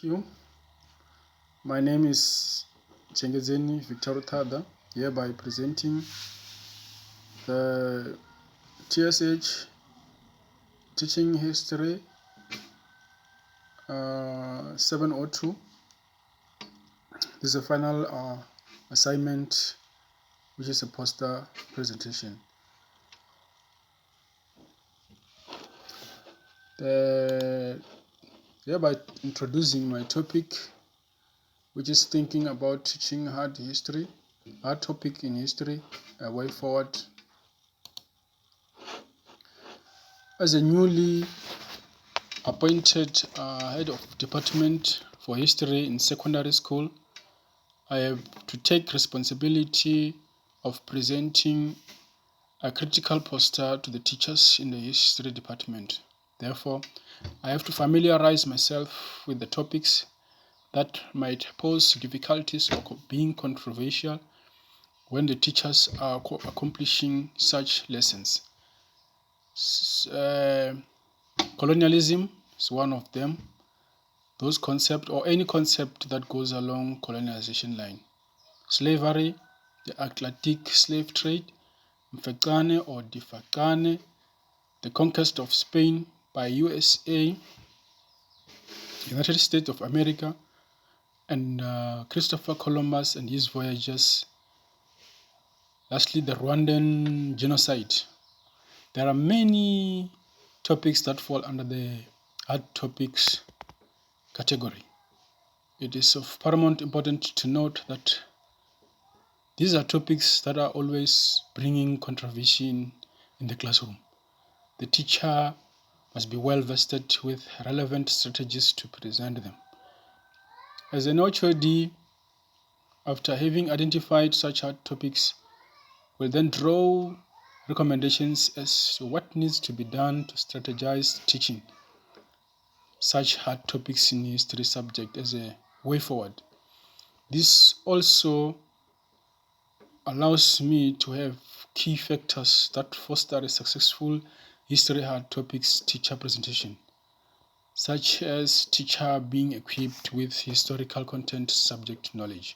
you. My name is Chengezeni Victor Tada, hereby presenting the TSH Teaching History 702. This is a final assignment, which is a poster presentation. Hereby introducing my topic, which is thinking about teaching hard topic in history, a way forward. As a newly appointed head of department for history in secondary school, I have to take responsibility of presenting a critical poster to the teachers in the history department. Therefore, I have to familiarize myself with the topics that might pose difficulties or being controversial when the teachers are accomplishing such lessons. Colonialism is one of them. Those concepts, or any concept that goes along colonization line. Slavery, the Atlantic slave trade, Mfecane or Difacane, the conquest of Spain by USA, United States of America, and Christopher Columbus and his voyages. Lastly, the Rwandan genocide. There are many topics that fall under the hard topics category. It is of paramount importance to note that these are topics that are always bringing controversy in the classroom. The teacher must be well vested with relevant strategies to present them. As an HOD, after having identified such hard topics, will then draw recommendations as to what needs to be done to strategize teaching such hard topics in history subject as a way forward. This also allows me to have key factors that foster a successful history hard topics teacher presentation, such as teacher being equipped with historical content subject knowledge.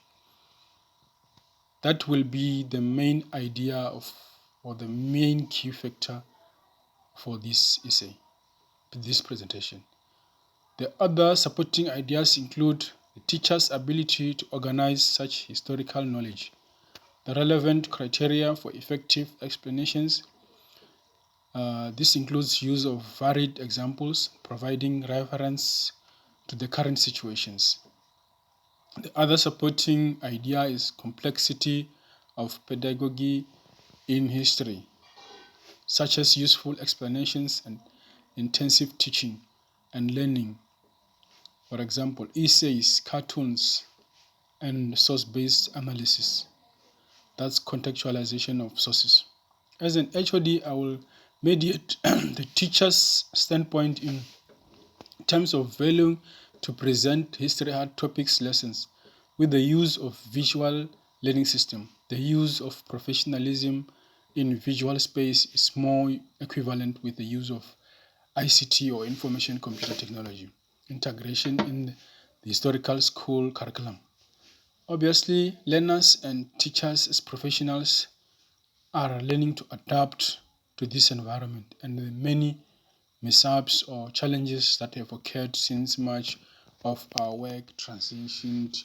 That will be the main idea or the main key factor for this essay, this presentation. The other supporting ideas include the teacher's ability to organize such historical knowledge, the relevant criteria for effective explanations. This includes use of varied examples, providing reference to the current situations. The other supporting idea is complexity of pedagogy in history, such as useful explanations and intensive teaching and learning. For example, essays, cartoons, and source-based analysis. That's contextualization of sources. As an HOD, I will mediate the teacher's standpoint in terms of valuing to present history hard topics lessons with the use of visual learning system. The use of professionalism in visual space is more equivalent with the use of ICT or information computer technology integration in the historical school curriculum. Obviously, learners and teachers as professionals are learning to adapt to this environment and the many mishaps or challenges that have occurred since much of our work transitioned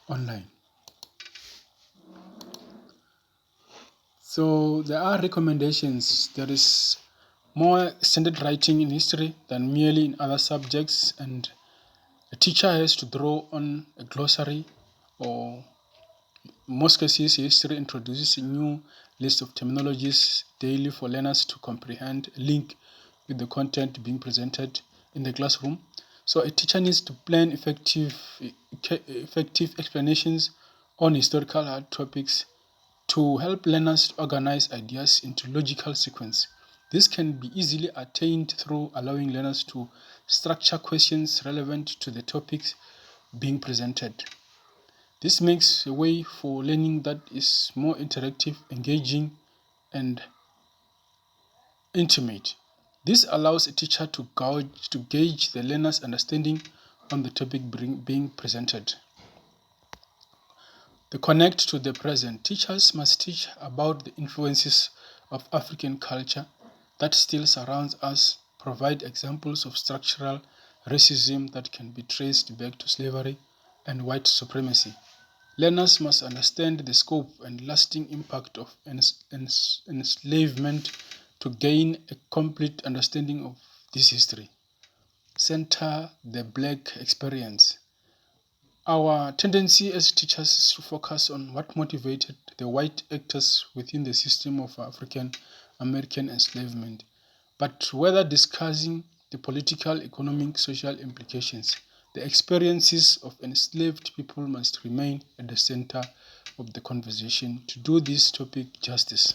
online. So there are recommendations. There is more standard writing in history than merely in other subjects, and a teacher has to draw on a glossary, or in most cases history introduces a new list of terminologies daily for learners to comprehend, link with the content being presented in the classroom. So a teacher needs to plan effective explanations on historical hard topics to help learners organize ideas into logical sequence. This can be easily attained through allowing learners to structure questions relevant to the topics being presented. This makes a way for learning that is more interactive, engaging, and intimate. This allows a teacher to gauge the learner's understanding on the topic being presented. To connect to the present, teachers must teach about the influences of African culture that still surrounds us, provide examples of structural racism that can be traced back to slavery and white supremacy. Learners must understand the scope and lasting impact of enslavement to gain a complete understanding of this history. Center the Black experience. Our tendency as teachers is to focus on what motivated the white actors within the system of African American enslavement, but whether discussing the political, economic, social implications, the experiences of enslaved people must remain at the center of the conversation to do this topic justice.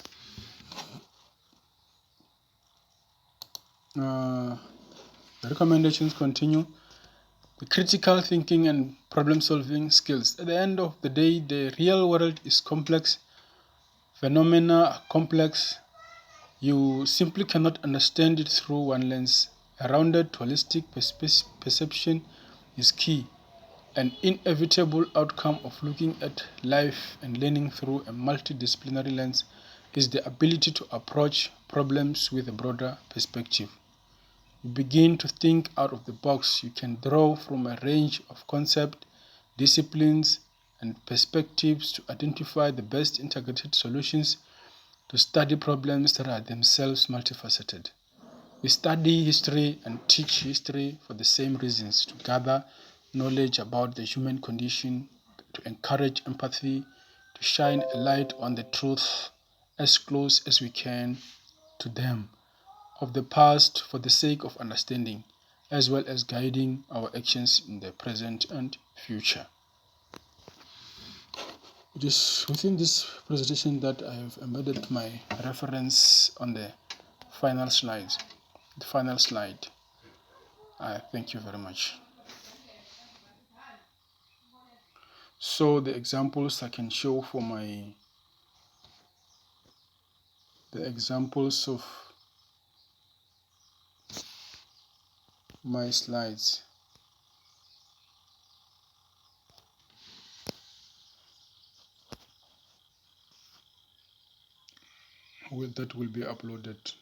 The recommendations continue. The critical thinking and problem-solving skills. At the end of the day, the real world is complex. Phenomena are complex. You simply cannot understand it through one lens. A rounded, holistic perception is key. An inevitable outcome of looking at life and learning through a multidisciplinary lens is the ability to approach problems with a broader perspective. You begin to think out of the box. You can draw from a range of concepts, disciplines, and perspectives to identify the best integrated solutions to study problems that are themselves multifaceted. We study history and teach history for the same reasons: to gather knowledge about the human condition, to encourage empathy, to shine a light on the truth as close as we can to them of the past for the sake of understanding, as well as guiding our actions in the present and future. It is within this presentation that I have embedded my reference on the final slide. Thank you very much. So the examples I can show for the examples of my slides. That will be uploaded.